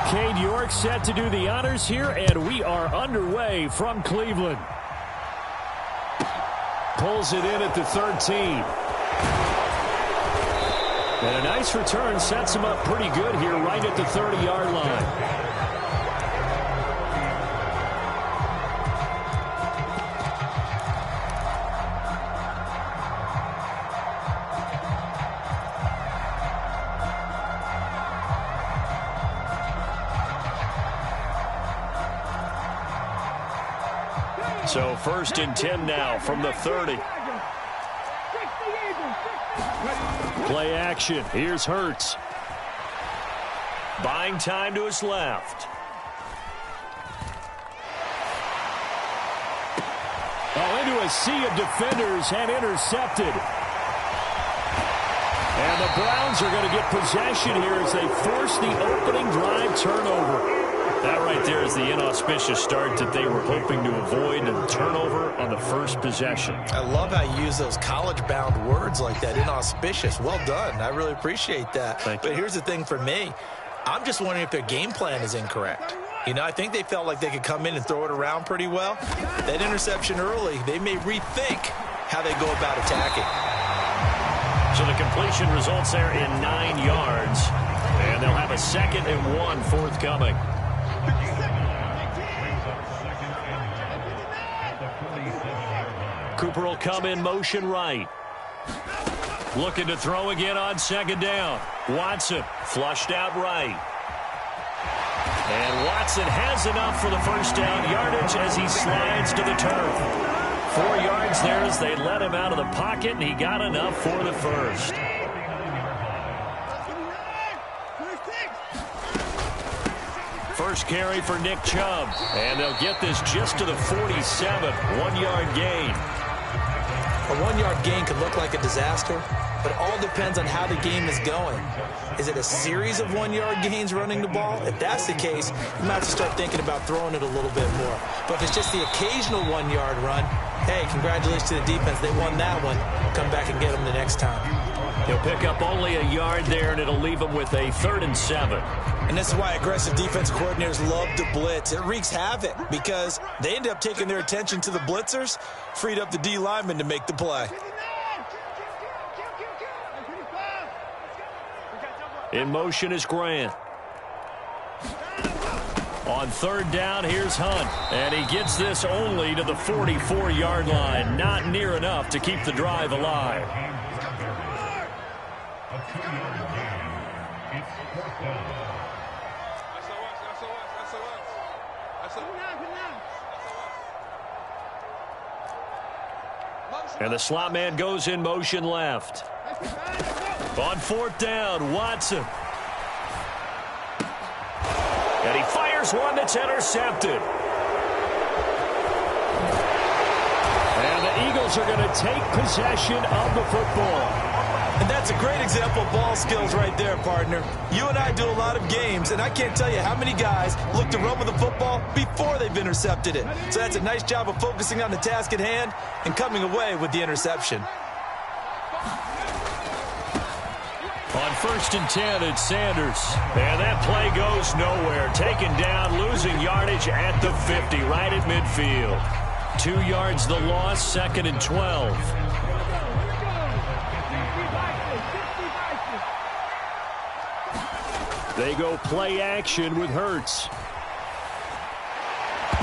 Cade York set to do the honors here, and we are underway from Cleveland. Pulls it in at the 13. And a nice return sets him up pretty good here right at the 30-yard line. So 1st and 10 now from the 30. Play action. Here's Hurts. Buying time to his left. Oh, into a sea of defenders and intercepted. And the Browns are going to get possession here as they force the opening drive turnover. That right there is the inauspicious start that they were hoping to avoid, and turnover on the first possession. I love how you use those college-bound words like that, inauspicious. Well done. I really appreciate that. Thank you. But here's the thing for me. I'm just wondering if their game plan is incorrect. You know, I think they felt like they could come in and throw it around pretty well. That interception early, they may rethink how they go about attacking. So the completion results there in 9 yards. And they'll have a 2nd and 1 forthcoming. Cooper will come in motion right. Looking to throw again on 2nd down. Watson flushed out right. And Watson has enough for the first down yardage as he slides to the turf. 4 yards there as they let him out of the pocket, and he got enough for the first. First carry for Nick Chubb. And they'll get this just to the 47. 1-yard gain. A 1-yard gain could look like a disaster, but it all depends on how the game is going. Is it a series of 1-yard gains running the ball? If that's the case, you might have to start thinking about throwing it a little bit more. But if it's just the occasional 1-yard run, hey, congratulations to the defense. They won that one. Come back and get them the next time. He'll pick up only a yard there, and it'll leave him with a 3rd and 7. And this is why aggressive defensive coordinators love to blitz. It wreaks havoc because they end up taking their attention to the blitzers, freed up the D lineman to make the play. In motion is Grant. On 3rd down, here's Hunt. And he gets this only to the 44-yard line. Not near enough to keep the drive alive. And the slot man goes in motion left. On 4th down, Watson. And he fires one that's intercepted. And the Eagles are going to take possession of the football. And that's a great example of ball skills right there, partner. You and I do a lot of games, and I can't tell you how many guys look to run with the football before they've intercepted it. So that's a nice job of focusing on the task at hand and coming away with the interception. On 1st and 10, it's Sanders. And that play goes nowhere. Taken down, losing yardage at the 50, right at midfield. 2 yards the loss, 2nd and 12. They go play action with Hurts.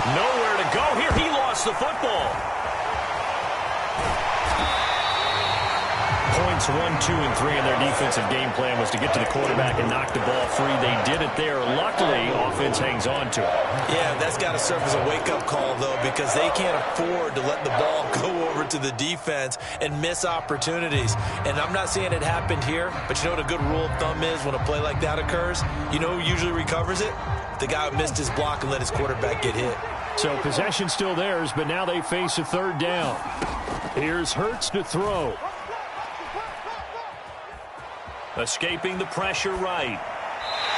Nowhere to go here. He lost the football. Points 1, 2, and 3 in their defensive game plan was to get to the quarterback and knock the ball free. They did it there. Luckily, offense hangs on to it. Yeah, that's got to serve as a wake-up call, though, because they can't afford to let the ball go over to the defense and miss opportunities. And I'm not saying it happened here, but you know what a good rule of thumb is when a play like that occurs? You know who usually recovers it? The guy who missed his block and let his quarterback get hit. So possession still theirs, but now they face a 3rd down. Here's Hurts to throw. Escaping the pressure right.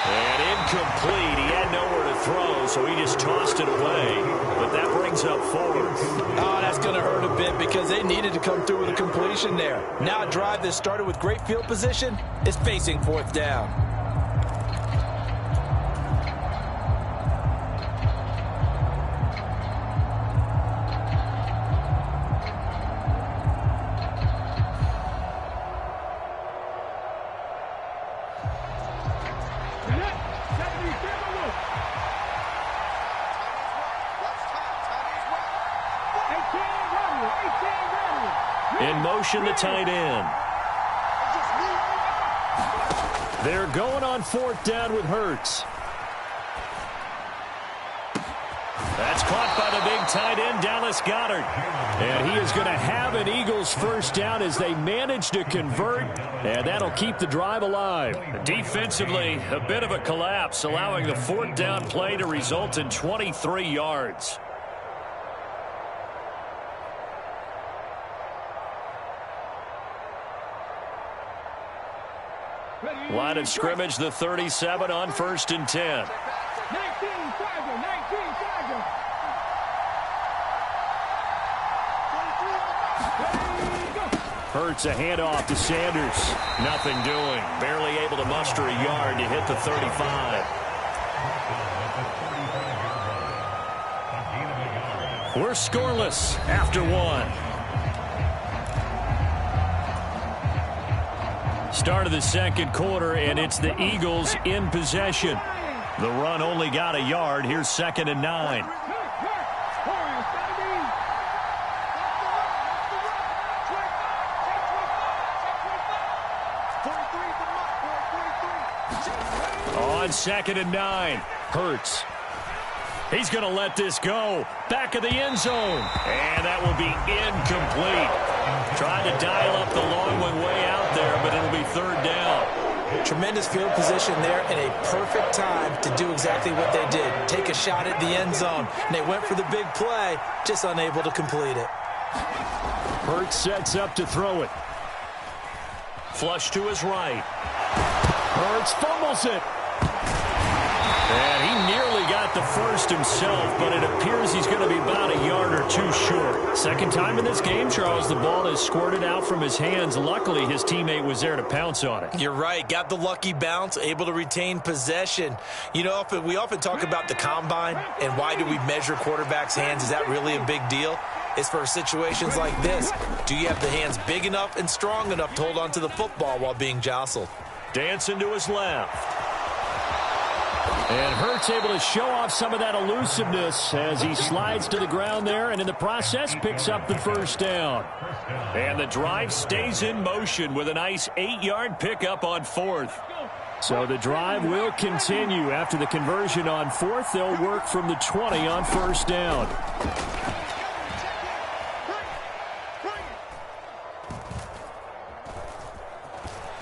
And incomplete. He had nowhere to throw, so he just tossed it away. But that brings up 4th. Oh, that's going to hurt a bit because they needed to come through with a completion there. Now a drive that started with great field position is facing 4th down. In motion, the tight end. They're going on 4th down with Hurts. That's caught by the big tight end, Dallas Goedert. And he is going to have an Eagles first down as they manage to convert, and that'll keep the drive alive. Defensively, a bit of a collapse, allowing the 4th down play to result in 23 yards. Line of scrimmage, the 37 on 1st and 10. 19 Charger, 19 Charger. Hurts a handoff to Sanders. Nothing doing. Barely able to muster a yard to hit the 35. We're scoreless after 1. Start of the 2nd quarter, and it's the Eagles in possession. The run only got a yard. Here's 2nd and 9. On 2nd and 9, Hurts. He's going to let this go. Back of the end zone. And that will be incomplete. Trying to dial up the long one way out there, but it'll be 3rd down. Tremendous field position there and a perfect time to do exactly what they did. Take a shot at the end zone. And they went for the big play, just unable to complete it. Hurts sets up to throw it. Flush to his right. Hurts fumbles it. And he nearly got the first himself, but it appears he's going to be about a yard or 2 short. Second time in this game, Charles, the ball has squirted out from his hands. Luckily, his teammate was there to pounce on it. You're right. Got the lucky bounce, able to retain possession. You know, we often talk about the combine and why do we measure quarterbacks' hands. Is that really a big deal? It's for situations like this. Do you have the hands big enough and strong enough to hold on to the football while being jostled? Dancing to his left. And Hurts able to show off some of that elusiveness as he slides to the ground there, and in the process picks up the first down. And the drive stays in motion with a nice 8-yard pickup on 4th. So the drive will continue. After the conversion on 4th, they'll work from the 20 on 1st down.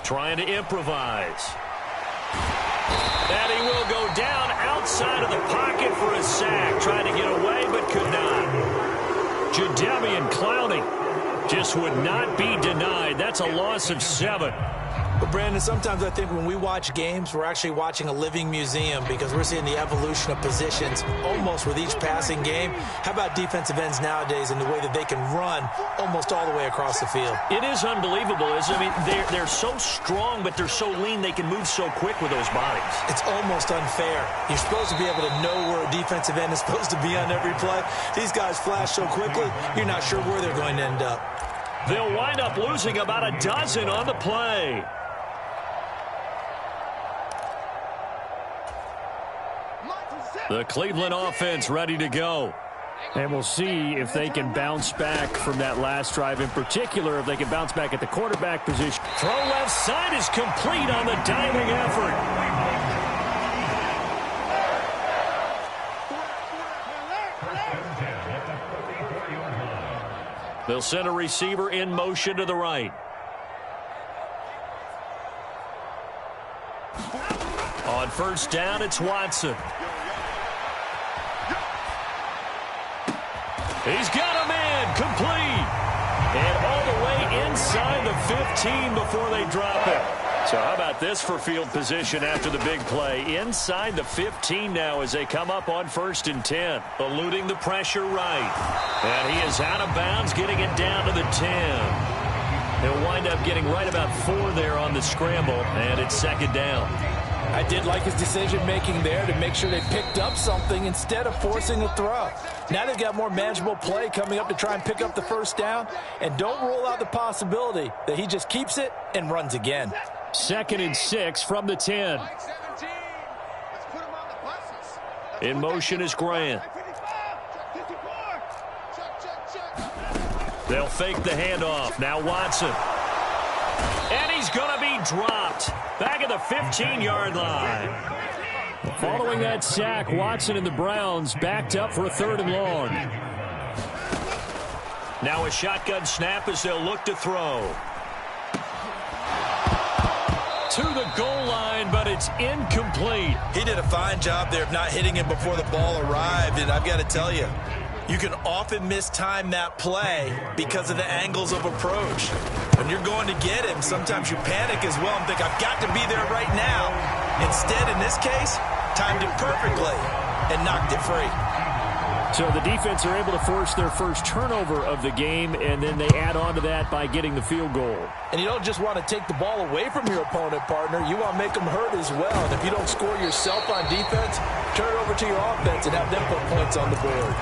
Trying to improvise. And he will go down outside of the pocket for a sack. Trying to get away, but could not. Jadeveon Clowney just would not be denied. That's a loss of 7. But, Brandon, sometimes I think when we watch games, we're actually watching a living museum because we're seeing the evolution of positions almost with each passing game. How about defensive ends nowadays and the way that they can run almost all the way across the field? It is unbelievable, isn't it? I mean, they're so strong, but they're so lean, they can move so quick with those bodies. It's almost unfair. You're supposed to be able to know where a defensive end is supposed to be on every play. These guys flash so quickly, you're not sure where they're going to end up. They'll wind up losing about a dozen on the play. The Cleveland offense ready to go. And we'll see if they can bounce back from that last drive, in particular, if they can bounce back at the quarterback position. Throw left side is complete on the diving effort. They'll send a receiver in motion to the right. On 1st down, it's Watson. He's got him in, complete. And all the way inside the 15 before they drop it. So how about this for field position after the big play? Inside the 15 now as they come up on 1st and 10. Eluding the pressure right. And he is out of bounds, getting it down to the 10. He'll wind up getting right about 4 there on the scramble, and it's 2nd down. I did like his decision-making there to make sure they picked up something instead of forcing a throw. Now they've got more manageable play coming up to try and pick up the first down, and don't rule out the possibility that he just keeps it and runs again. 2nd and 6 from the 10. In motion is Grant. They'll fake the handoff. Now Watson. And he's going to be dropped. Back at the 15-yard line. Following that sack, Watson and the Browns backed up for a 3rd and long. Now a shotgun snap as they'll look to throw. To the goal line, but it's incomplete. He did a fine job there of not hitting him before the ball arrived, and I've got to tell you, you can often mistime that play because of the angles of approach. When you're going to get him, sometimes you panic as well and think, I've got to be there right now. Instead, in this case, timed it perfectly and knocked it free. So the defense are able to force their first turnover of the game, and then they add on to that by getting the field goal. And you don't just want to take the ball away from your opponent, partner. You want to make them hurt as well. And if you don't score yourself on defense, turn it over to your offense and have them put points on the board.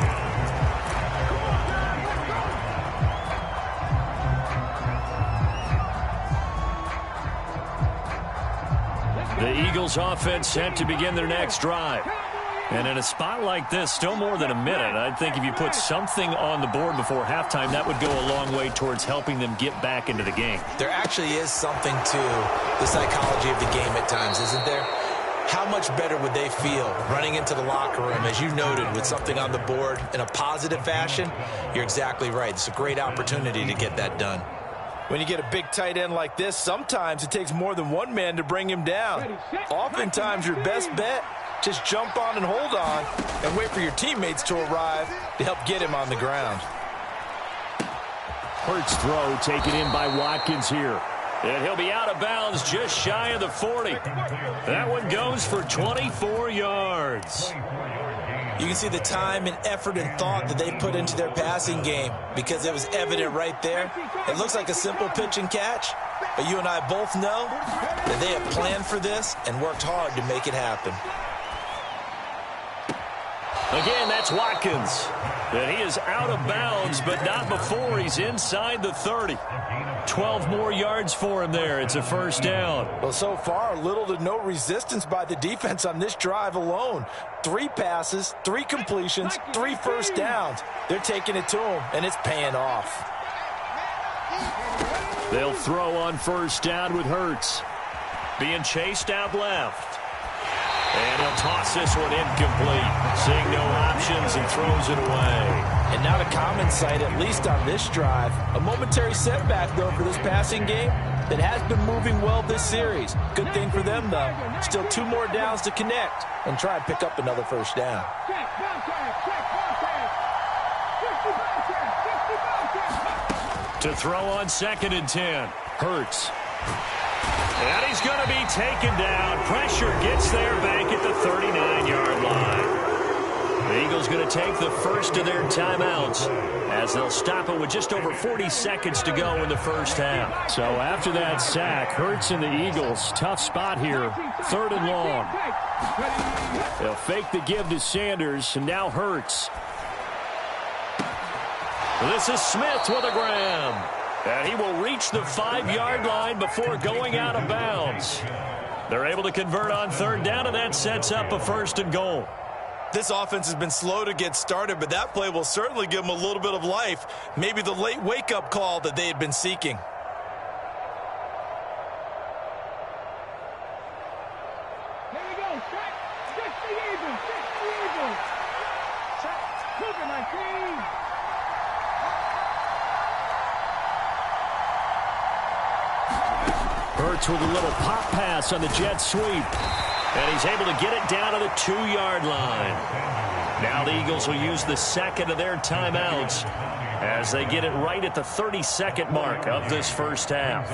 The Eagles offense set to begin their next drive. And in a spot like this, still more than a minute, I think if you put something on the board before halftime, that would go a long way towards helping them get back into the game. There actually is something to the psychology of the game at times, isn't there? How much better would they feel running into the locker room, as you noted, with something on the board in a positive fashion? You're exactly right. It's a great opportunity to get that done. When you get a big tight end like this, sometimes it takes more than one man to bring him down. Oftentimes, your best bet, just jump on and hold on and wait for your teammates to arrive to help get him on the ground. Hurts throw taken in by Watkins here. And he'll be out of bounds just shy of the 40. That one goes for 24 yards. You can see the time and effort and thought that they put into their passing game because it was evident right there. It looks like a simple pitch and catch, but you and I both know that they have planned for this and worked hard to make it happen. Again, that's Watkins. And he is out of bounds, but not before he's inside the 30. 12 more yards for him there. It's a first down. Well, so far, little to no resistance by the defense on this drive alone. 3 passes, 3 completions, 3 first downs. They're taking it to him, and it's paying off. They'll throw on first down with Hurts. Being chased out left. And he'll toss this one incomplete. Seeing no options and throws it away. And not a common sight, at least on this drive. A momentary setback, though, for this passing game that has been moving well this series. Good thing for them, though. Still 2 more downs to connect and try and pick up another first down. To throw on 2nd and 10. Hurts. And he's going to be taken down. Pressure gets there back at the 39-yard line. The Eagles going to take the first of their timeouts as they'll stop it with just over 40 seconds to go in the first half. So after that sack, Hurts and the Eagles, tough spot here, 3rd and long. They'll fake the give to Sanders, and now Hurts. This is Smith with a grab. And he will reach the 5-yard line before going out of bounds. They're able to convert on 3rd down, and that sets up a 1st and goal. This offense has been slow to get started, but that play will certainly give them a little bit of life. Maybe the late wake-up call that they had been seeking. Here we go. Check. Check the Eagles. Check the Eagles. Check. Move it, my team. Hurts with a little pop pass on the jet sweep. And he's able to get it down to the 2-yard line. Now the Eagles will use the 2nd of their timeouts as they get it right at the 32nd mark of this first half.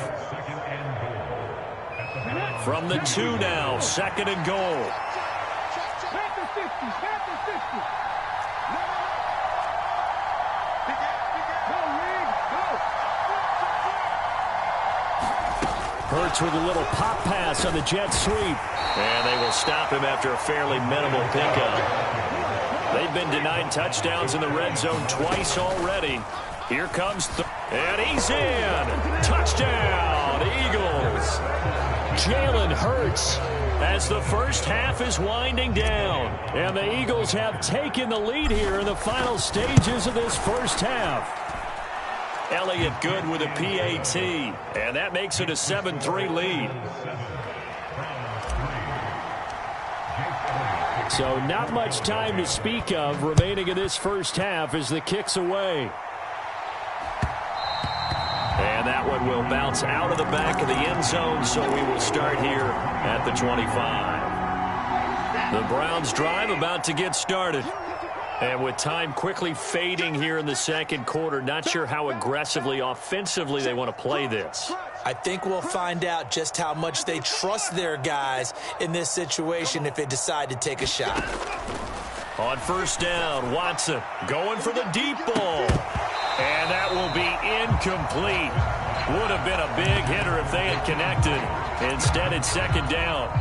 From the 2 now, 2nd and goal. Panther 50. Panther 50. Go, Reed. Go. Hurts with a little pop pass on the jet sweep. And they will stop him after a fairly minimal pickup. They've been denied touchdowns in the red zone twice already. Here comes and he's in. Touchdown, Eagles. Jalen Hurts as the first half is winding down. And the Eagles have taken the lead here in the final stages of this first half. Elliott good with a PAT, and that makes it a 7-3 lead. So not much time to speak of remaining in this first half as the kick's away. And that one will bounce out of the back of the end zone, so we will start here at the 25. The Browns drive about to get started. And with time quickly fading here in the second quarter, not sure how aggressively, offensively they want to play this. I think we'll find out just how much they trust their guys in this situation if they decide to take a shot. On first down, Watson going for the deep ball. And that will be incomplete. Would have been a big hitter if they had connected. Instead, it's second down.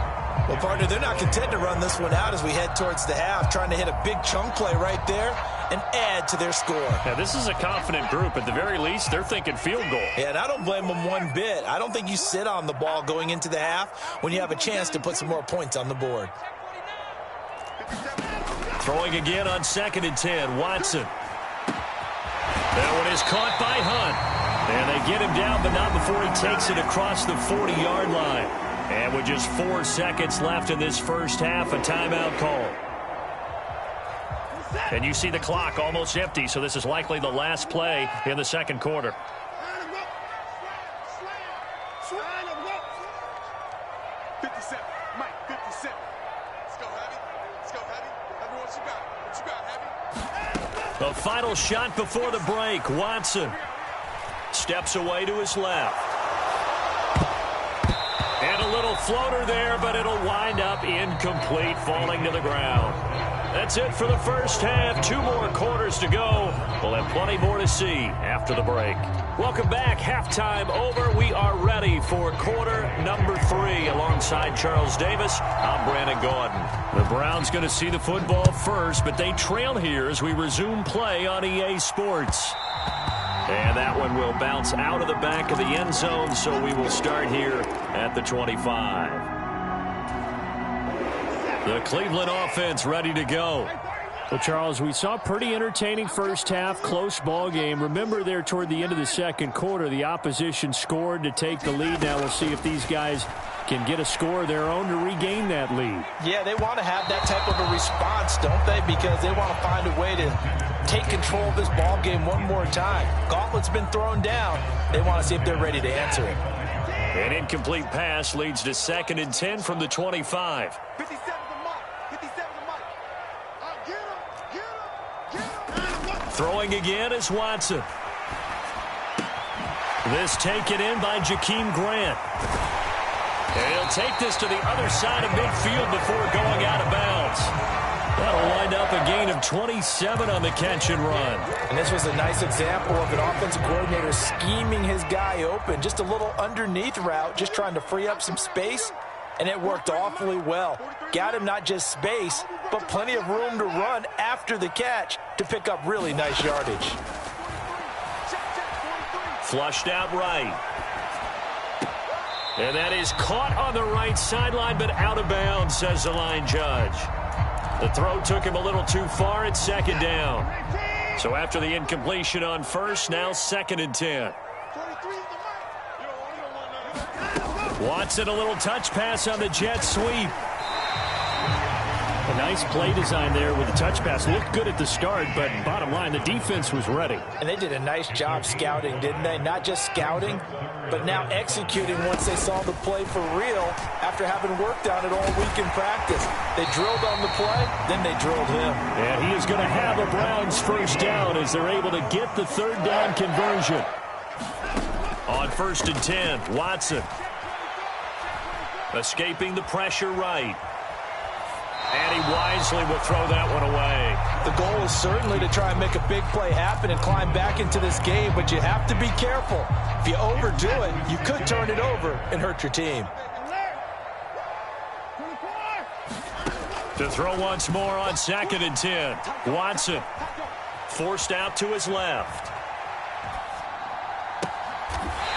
Well, partner, they're not content to run this one out as we head towards the half, trying to hit a big chunk play right there and add to their score. Yeah, this is a confident group. At the very least, they're thinking field goal. Yeah, and I don't blame them one bit. I don't think you sit on the ball going into the half when you have a chance to put some more points on the board. Throwing again on 2nd and 10, Watson. That one is caught by Hunt. And they get him down, but not before he takes it across the 40-yard line. And with just 4 seconds left in this first half, a timeout call. And you see the clock almost empty, so this is likely the last play in the second quarter. 57, Mike, 57. Let's go, Heavy. Let's go, Heavy. Everyone, what you got? What you got, Heavy? The final shot before the break. Watson steps away to his left. And a little floater there, but it'll wind up incomplete, falling to the ground. That's it for the first half. 2 more quarters to go. We'll have plenty more to see after the break. Welcome back. Halftime over. We are ready for quarter number 3. Alongside Charles Davis, I'm Brandon Gordon. The Browns going to see the football first, but they trail here as we resume play on EA Sports. And that one will bounce out of the back of the end zone, so we will start here at the 25. The Cleveland offense ready to go. Well, Charles, we saw a pretty entertaining first half, close ball game. Remember there toward the end of the second quarter, the opposition scored to take the lead. Now we'll see if these guys can get a score of their own to regain that lead. Yeah, they want to have that type of a response, don't they? Because they want to find a way to take control of this ball game one more time. Gauntlet's been thrown down. They want to see if they're ready to answer it. An incomplete pass leads to 2nd and 10 from the 25. 57 to Mike. 57 to Mike. Get him. Get him. Throwing again is Watson. This taken in by Jakeem Grant. And he'll take this to the other side of midfield before going out of bounds. That'll wind up a gain of 27 on the catch and run. And this was a nice example of an offensive coordinator scheming his guy open. Just a little underneath route, just trying to free up some space. And it worked awfully well. Got him not just space, but plenty of room to run after the catch to pick up really nice yardage. Flushed out right. And that is caught on the right sideline, but out of bounds, says the line judge. The throw took him a little too far. It's 2nd down. So after the incompletion on first, now 2nd and 10. Watson, a little touch pass on the jet sweep. A nice play design there with the touch pass. Looked good at the start, but bottom line, the defense was ready. And they did a nice job scouting, didn't they? Not just scouting, but now executing once they saw the play for real after having worked on it all week in practice. They drilled on the play, then they drilled him. And he is going to have a Browns first down as they're able to get the 3rd down conversion. On 1st and 10, Watson. Escaping the pressure right. And he wisely will throw that one away. The goal is certainly to try and make a big play happen and climb back into this game, but you have to be careful. If you overdo it, you could turn it over and hurt your team. To throw once more on 2nd and 10. Watson forced out to his left.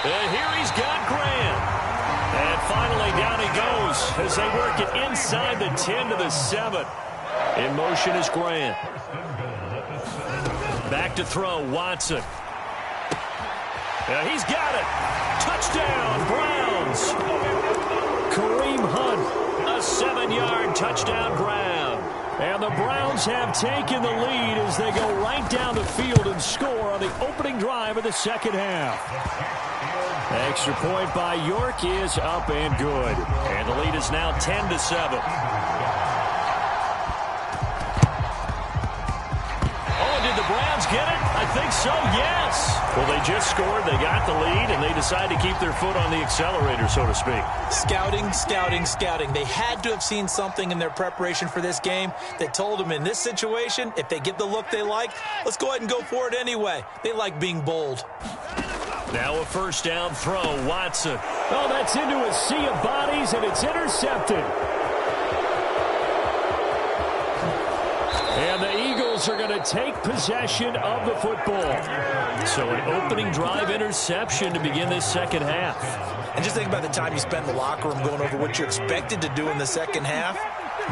And here he's got Grant. And finally down he goes as they work it inside the 10 to the 7. In motion is Grant. Back to throw, Watson. He's got it. Touchdown, Browns. Kareem Hunt, a 7-yard touchdown grab. And the Browns have taken the lead as they go right down the field and score on the opening drive of the second half. Extra point by York is up and good. And the lead is now 10 to 7. Did the Browns get it? I think so, yes. Well, they just scored, they got the lead, and they decide to keep their foot on the accelerator, so to speak. Scouting, scouting, scouting. They had to have seen something in their preparation for this game that told them in this situation, if they get the look they like, let's go ahead and go for it anyway. They like being bold. Now a first down throw, Watson. Oh, that's into a sea of bodies, and it's intercepted. And the Eagles are going to take possession of the football. So an opening drive interception to begin this second half. And just think about the time you spent in the locker room going over what you expected to do in the second half.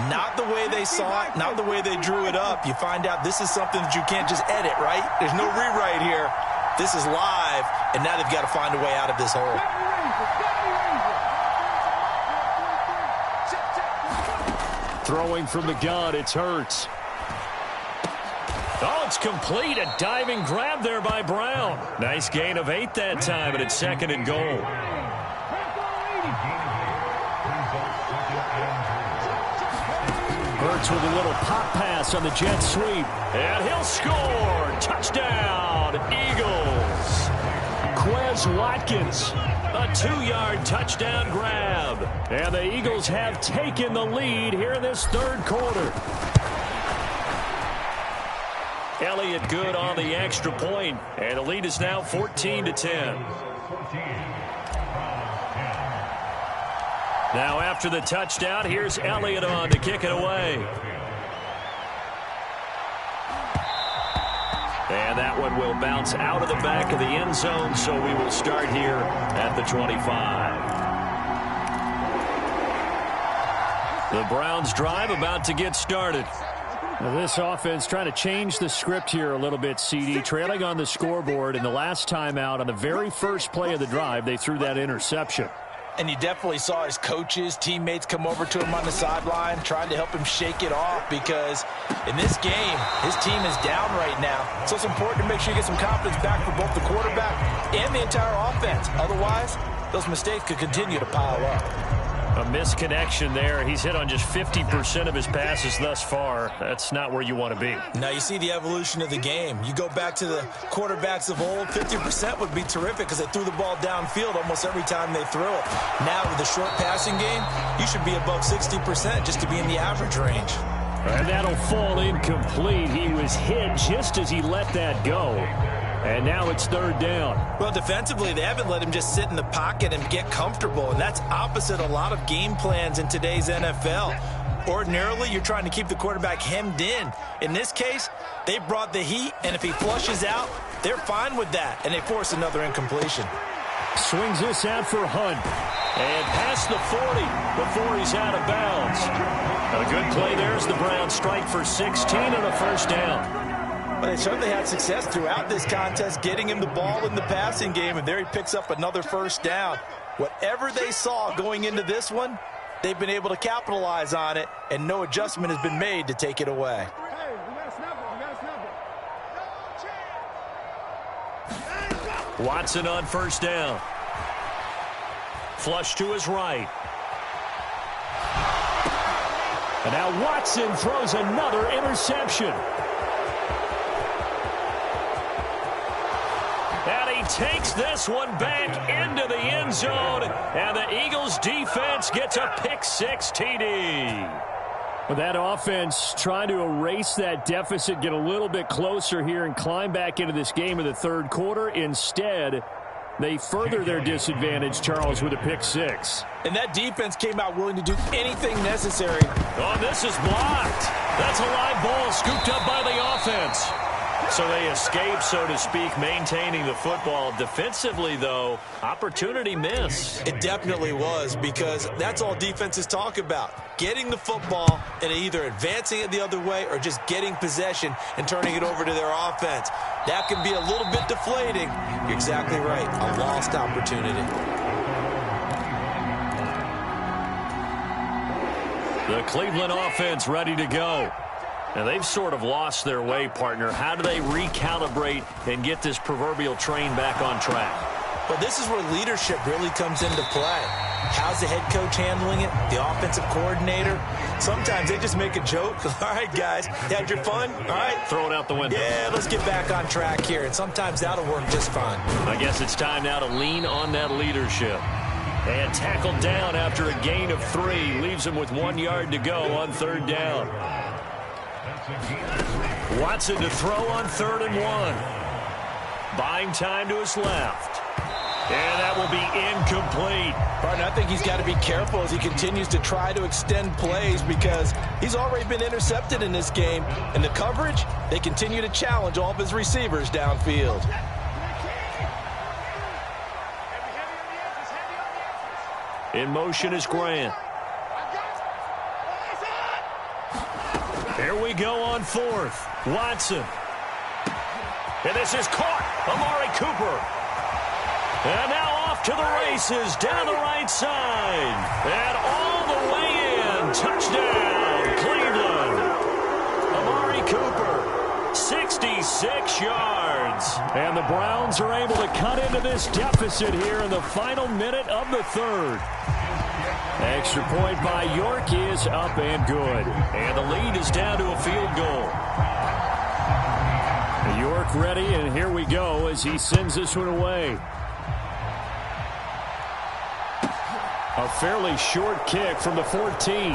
Not the way they saw it, not the way they drew it up. You find out this is something that you can't just edit, right? There's no rewrite here. This is live, and now they've got to find a way out of this hole. Throwing from the gun, it's Hurts. Oh, it's complete. A diving grab there by Brown. Nice gain of 8 that time, and it's second and goal. Hurts with a little pop pass on the jet sweep. And he'll score. Touchdown, Eagles. Quez Watkins. A 2-yard touchdown grab. And the Eagles have taken the lead here in this third quarter. Elliott good on the extra point, and the lead is now 14 to 10. Now after the touchdown, here's Elliott on to kick it away. And that one will bounce out of the back of the end zone, so we will start here at the 25. The Browns drive about to get started. Now this offense trying to change the script here a little bit, CD. Trailing on the scoreboard, and the last time out on the very first play of the drive, they threw that interception. And you definitely saw his coaches, teammates come over to him on the sideline trying to help him shake it off because in this game, his team is down right now. So it's important to make sure you get some confidence back for both the quarterback and the entire offense. Otherwise, those mistakes could continue to pile up. A misconnection there. He's hit on just 50% of his passes thus far. That's not where you want to be. Now you see the evolution of the game. You go back to the quarterbacks of old, 50% would be terrific because they threw the ball downfield almost every time they threw it. Now with the short passing game, you should be above 60% just to be in the average range. And that'll fall incomplete. He was hit just as he let that go. And now it's third down. Well, defensively, they haven't let him just sit in the pocket and get comfortable, and that's opposite a lot of game plans in today's NFL. Ordinarily, you're trying to keep the quarterback hemmed in. In this case, they brought the heat, and if he flushes out, they're fine with that, and they force another incompletion. Swings this out for Hunt. And past the 40 before he's out of bounds. A good play there as the Browns strike for 16 and a first down. Well, they certainly had success throughout this contest, getting him the ball in the passing game, and there he picks up another first down. Whatever they saw going into this one, they've been able to capitalize on it, and no adjustment has been made to take it away. Hey, we got to snap it. Watson on first down. Flush to his right. And now Watson throws another interception. And he takes this one back into the end zone. And the Eagles defense gets a pick-6 TD. Well, that offense trying to erase that deficit, get a little bit closer here and climb back into this game in the third quarter. Instead, they further their disadvantage, Charles, with a pick-6. And that defense came out willing to do anything necessary. Oh, this is blocked. That's a live ball scooped up by the offense. So they escape, so to speak, maintaining the football. Defensively, though, opportunity miss. It definitely was, because that's all defenses talk about. Getting the football and either advancing it the other way or just getting possession and turning it over to their offense. That can be a little bit deflating. You're exactly right. A lost opportunity. The Cleveland offense ready to go. Now, they've sort of lost their way, partner. How do they recalibrate and get this proverbial train back on track? Well, this is where leadership really comes into play. How's the head coach handling it? The offensive coordinator? Sometimes they just make a joke. All right, guys, had your fun? All right. Throw it out the window. Yeah, let's get back on track here. And sometimes that'll work just fine. I guess it's time now to lean on that leadership. And tackled down after a gain of 3. Leaves him with 1 yard to go on 3rd down. Watson to throw on 3rd and 1. Buying time to his left. And that will be incomplete. Partner, I think he's got to be careful as he continues to try to extend plays, because he's already been intercepted in this game. And the coverage, they continue to challenge all of his receivers downfield. In motion is Grant. Here we go on 4th. Watson. And this is caught. Amari Cooper. And now off to the races down the right side. And all the way in. Touchdown, Cleveland. Amari Cooper, 66 yards. And the Browns are able to cut into this deficit here in the final minute of the 3rd. Extra point by York is up and good. And the lead is down to a field goal. York ready, and here we go as he sends this one away. A fairly short kick from the 14.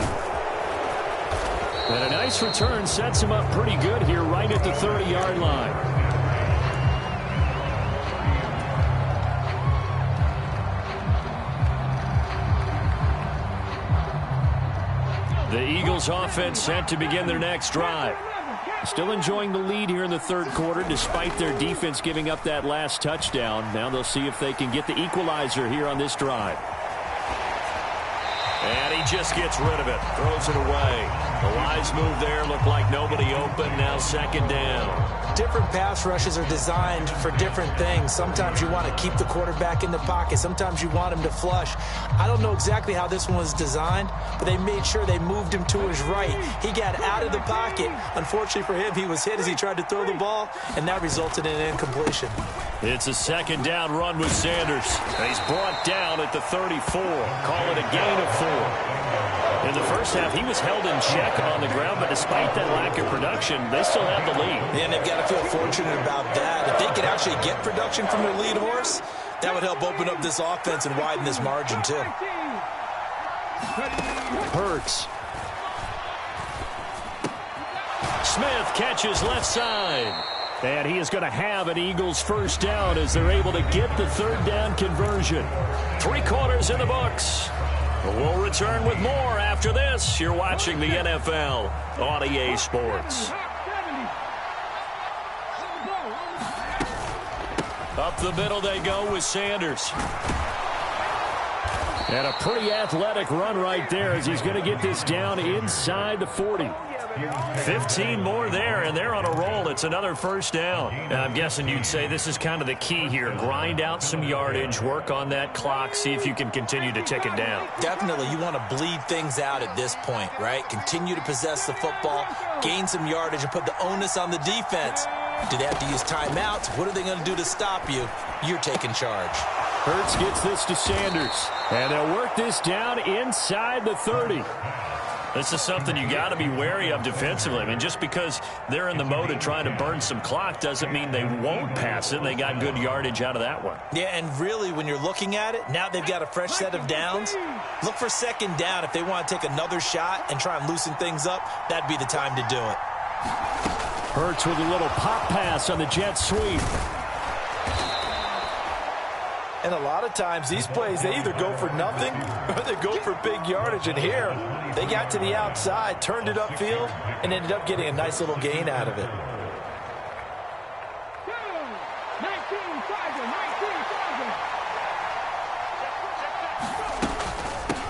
And a nice return sets him up pretty good here right at the 30-yard line. The Eagles offense set to begin their next drive. Still enjoying the lead here in the 3rd quarter despite their defense giving up that last touchdown. Now they'll see if they can get the equalizer here on this drive. And he just gets rid of it. Throws it away. The wise move there. Looked like nobody open. Now 2nd down. Different pass rushes are designed for different things. Sometimes you want to keep the quarterback in the pocket. Sometimes you want him to flush. I don't know exactly how this one was designed, but they made sure they moved him to his right. He got out of the pocket. Unfortunately for him, he was hit as he tried to throw the ball, and that resulted in an incompletion. It's a 2nd down run with Sanders. And he's brought down at the 34. Call it a gain of 4. In the first half, he was held in check on the ground, but despite that lack of production, they still have the lead. And they've got to feel fortunate about that. If they could actually get production from their lead horse, that would help open up this offense and widen this margin, too. Hurts. Smith catches left side. And he is going to have an Eagles 1st down as they're able to get the 3rd down conversion. 3 quarters in the books. We'll return with more after this. You're watching the NFL on EA Sports. Up the middle they go with Sanders. And a pretty athletic run right there as he's going to get this down inside the 40. 15 more there, and they're on a roll. It's another 1st down. And I'm guessing you'd say this is kind of the key here. Grind out some yardage, work on that clock, see if you can continue to tick it down. Definitely. You want to bleed things out at this point, right? Continue to possess the football, gain some yardage, and put the onus on the defense. Do they have to use timeouts? What are they going to do to stop you? You're taking charge. Hurts gets this to Sanders. And they'll work this down inside the 30. This is something you got to be wary of defensively. I mean, just because they're in the mode of trying to burn some clock doesn't mean they won't pass it. And they got good yardage out of that one. Yeah, and really, when you're looking at it, now they've got a fresh set of downs. Look for 2nd down. If they want to take another shot and try and loosen things up, that'd be the time to do it. Hurts with a little pop pass on the jet sweep. And a lot of times, these plays, they either go for nothing or they go for big yardage. And here, they got to the outside, turned it upfield, and ended up getting a nice little gain out of it.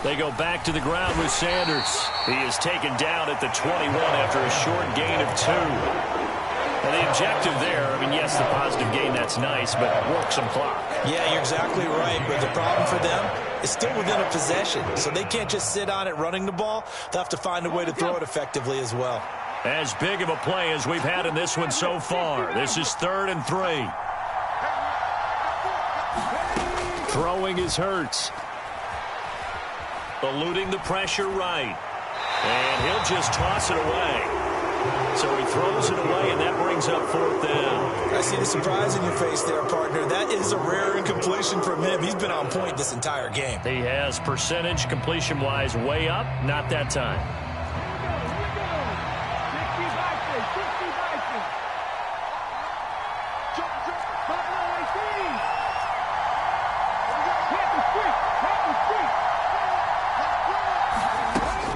They go back to the ground with Sanders. He is taken down at the 21 after a short gain of 2. And the objective there, I mean, yes, the positive gain, that's nice, but work some clock. Yeah, you're exactly right, but the problem for them is still within a possession, so they can't just sit on it running the ball. They'll have to find a way to throw it effectively as well. As big of a play as we've had in this one so far. This is 3rd and 3. Throwing is Hurts. Eluding the pressure right. And he'll just toss it away. So he throws it away, and that brings up 4th down. I see the surprise in your face there, partner. That is a rare incompletion from him. He's been on point this entire game. He has percentage completion-wise way up. Not that time.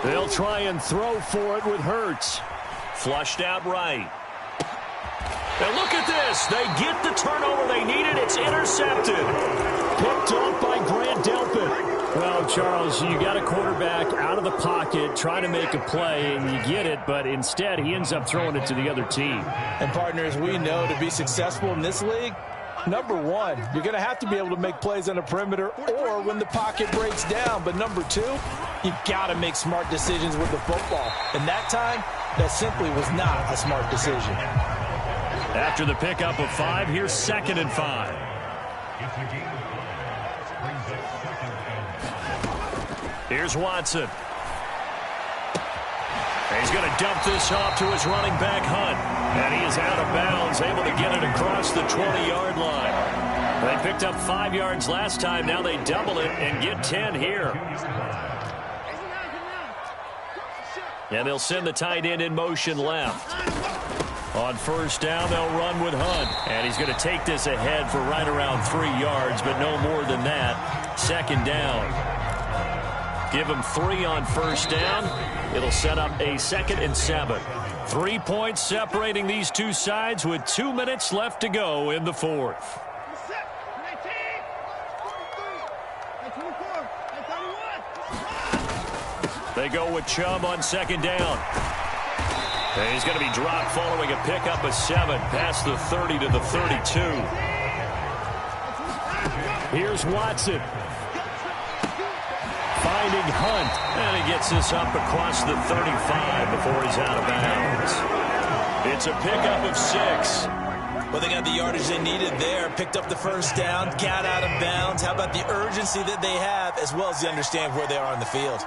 They'll try and throw for it with Hurts. Flushed out right. And look at this. They get the turnover they needed. It's intercepted. Picked off by Grant Delpit. Well, Charles, you got a quarterback out of the pocket trying to make a play, and you get it, but instead he ends up throwing it to the other team. And, partners, we know to be successful in this league, number one, you're going to have to be able to make plays on the perimeter or when the pocket breaks down. But number two, you've got to make smart decisions with the football. And that time, that simply was not a smart decision. After the pickup of 5, here's 2nd and 5. Here's Watson. And he's going to dump this off to his running back, Hunt. And he is out of bounds, able to get it across the 20-yard line. They picked up 5 yards last time. Now they double it and get 10 here. And they'll send the tight end in motion left. On 1st down, they'll run with Hunt. And he's going to take this ahead for right around 3 yards, but no more than that. 2nd down. Give him 3 on 1st down. It'll set up a 2nd and 7. 3 points separating these two sides with 2 minutes left to go in the 4th. They go with Chubb on 2nd down. And he's going to be dropped following a pickup of 7 past the 30 to the 32. Here's Watson. Finding Hunt. And he gets this up across the 35 before he's out of bounds. It's a pickup of 6. Well, they got the yardage they needed there. Picked up the 1st down. Got out of bounds. How about the urgency that they have as well as the understand where they are on the field?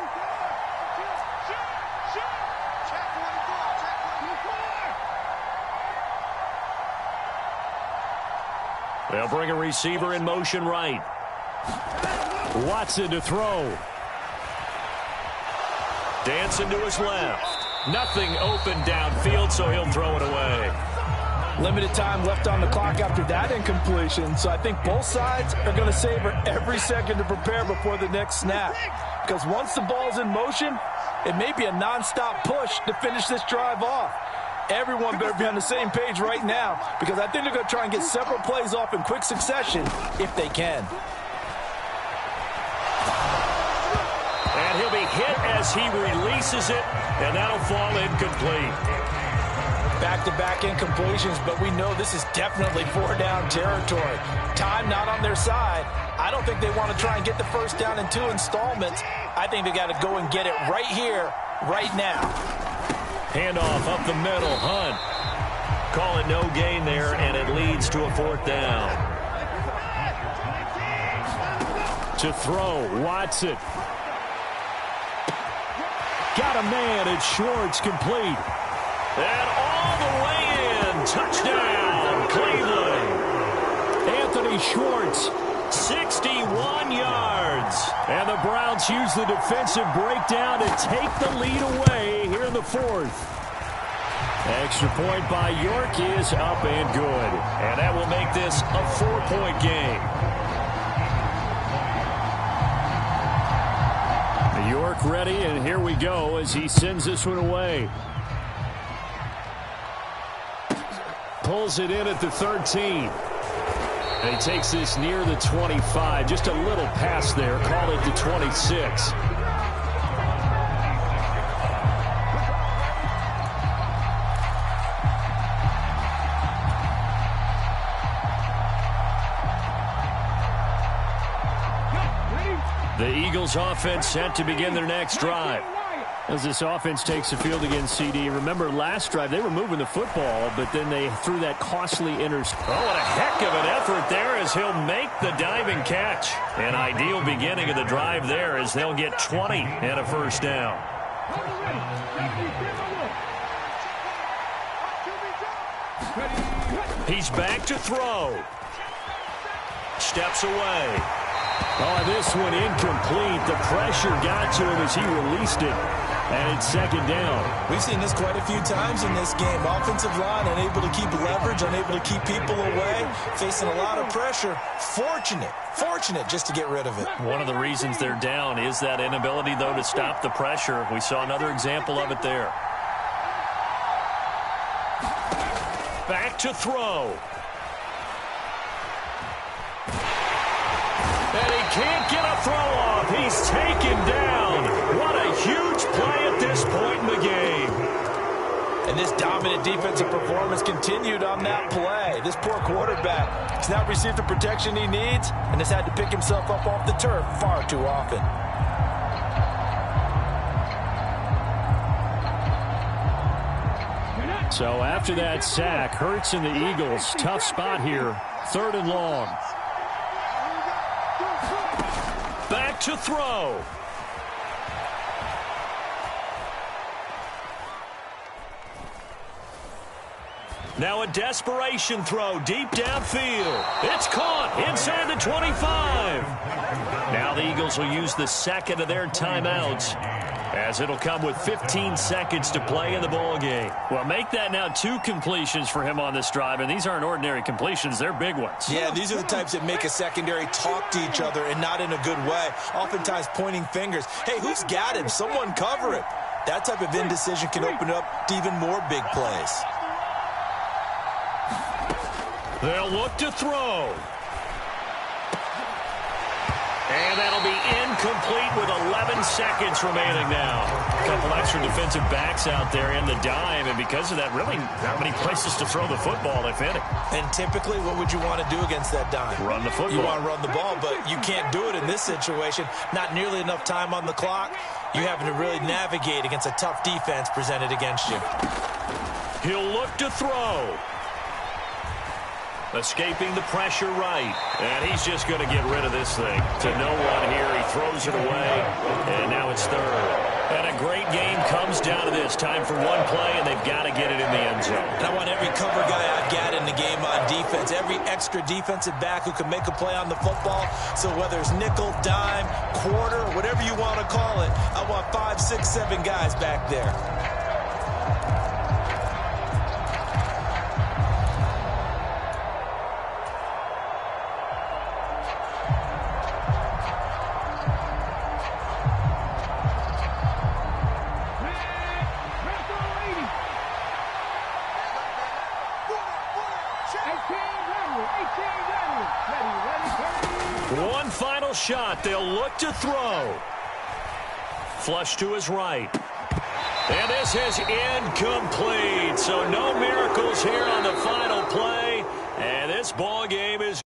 They'll bring a receiver in motion right. Watson to throw. Dancing to his left. Nothing open downfield, so he'll throw it away. Limited time left on the clock after that incompletion, so I think both sides are going to savor every second to prepare before the next snap. Because once the ball's in motion, it may be a nonstop push to finish this drive off. Everyone better be on the same page right now because I think they're going to try and get several plays off in quick succession if they can. And he'll be hit as he releases it, and that'll fall incomplete. Back-to-back incompletions, but we know this is definitely 4-down territory. Time not on their side. I don't think they want to try and get the 1st down in 2 installments. I think they got to go and get it right here, right now. Handoff up the middle. Hunt. Call it no gain there, and it leads to a 4th down. To throw, Watson. Got a man at Schwartz, complete. And all the way in. Touchdown, Cleveland. Anthony Schwartz. 61 yards. And the Browns use the defensive breakdown to take the lead away here in the 4th. Extra point by York is up and good. And that will make this a 4-point game. York ready, and here we go as he sends this one away. Pulls it in at the 13. And he takes this near the 25. Just a little pass there. Call it the 26. Eagles offense set to begin their next drive. As this offense takes the field against CD, remember last drive they were moving the football, but then they threw that costly interception. Oh, what a heck of an effort there as he'll make the diving catch. An ideal beginning of the drive there as they'll get 20 and a first down. He's back to throw. Steps away. Oh, this one incomplete. The pressure got to him as he released it. And it's second down. We've seen this quite a few times in this game. Offensive line unable to keep leverage, unable to keep people away, facing a lot of pressure. Fortunate just to get rid of it. One of the reasons they're down is that inability, though, to stop the pressure. We saw another example of it there. Back to throw. And he can't get a throw off. He's taken down. What a huge play at this point in the game. And this dominant defensive performance continued on that play. This poor quarterback has not received the protection he needs and has had to pick himself up off the turf far too often. So after that sack, Hurts and the Eagles, tough spot here. 3rd and long. Back to throw. Now a desperation throw deep downfield. It's caught inside the 25. Now the Eagles will use the second of their timeouts, as it'll come with 15 seconds to play in the ball game. Well, make that now 2 completions for him on this drive, and these aren't ordinary completions. They're big ones. Yeah, these are the types that make a secondary talk to each other and not in a good way, oftentimes pointing fingers. Hey, who's got him? Someone cover it. That type of indecision can open up to even more big plays. They'll look to throw. And that'll be incomplete with 11 seconds remaining now. A couple extra defensive backs out there in the dime, and because of that, really not many places to throw the football, if any. And typically, what would you want to do against that dime? Run the football. You want to run the ball, but you can't do it in this situation. Not nearly enough time on the clock. You're having to really navigate against a tough defense presented against you. He'll look to throw. Escaping the pressure right. And he's just going to get rid of this thing. To no one here. He throws it away. And now it's 3rd. And a great game comes down to this. Time for one play, and they've got to get it in the end zone. And I want every cover guy I've got in the game on defense. Every extra defensive back who can make a play on the football. So whether it's nickel, dime, quarter, whatever you want to call it, I want 5, 6, 7 guys back there. One final shot. They'll look to throw. Flush to his right. And this is incomplete. So no miracles here on the final play. And this ball game is